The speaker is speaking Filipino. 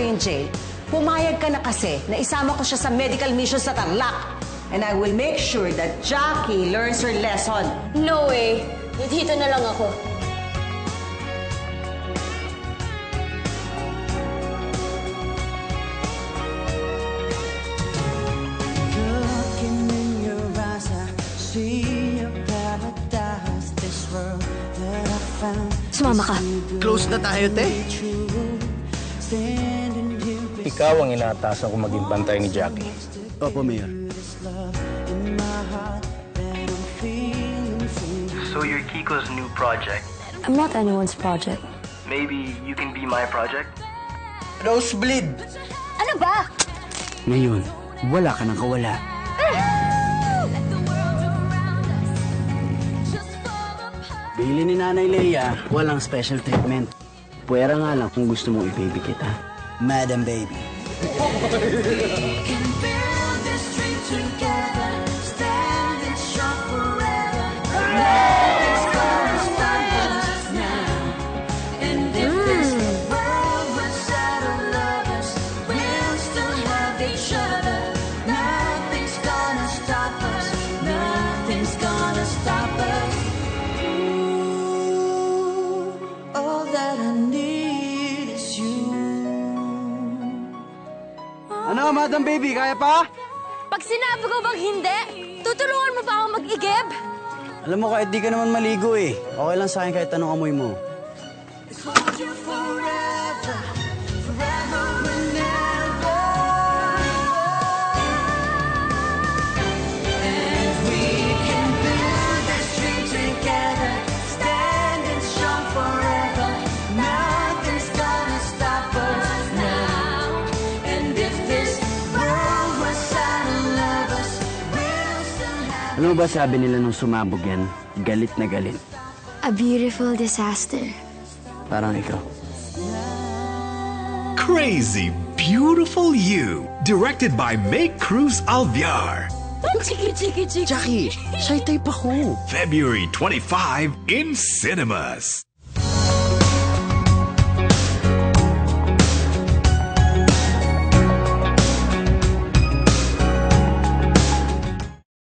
sa'yo yung jail. Pumayag ka na kasi na isama ko siya sa medical mission sa Tarlac. And I will make sure that Jackie learns her lesson. No way. Dito na lang ako. Sumama ka. Close na tayo, te. Ikaw ang inaatasan kong maging bantay ni Jackie. Opo, Mayor. So you're Kiko's new project. I'm not anyone's project. Maybe you can be my project? Nosebleed! Ano ba? Ngayon, wala ka nang kawala. Bili ni Nanay Leia, walang special treatment. Pwera nga lang kung gusto mong i-baby kita. Madam Baby. Ano, Madam Baby, kaya pa? Pag sinabi ko bang hindi, tutulungan mo pa ako mag-igib? Alam mo, kahit di ka naman maligo eh. Okay lang sa akin kahit anong amoy mo. Ano ba sabi nila nung sumabog yan? Galit na galit. A beautiful disaster. Parang ikaw. Crazy Beautiful You, directed by Make Cruz Alviar. Jackie, shy type ako. February 25 in cinemas.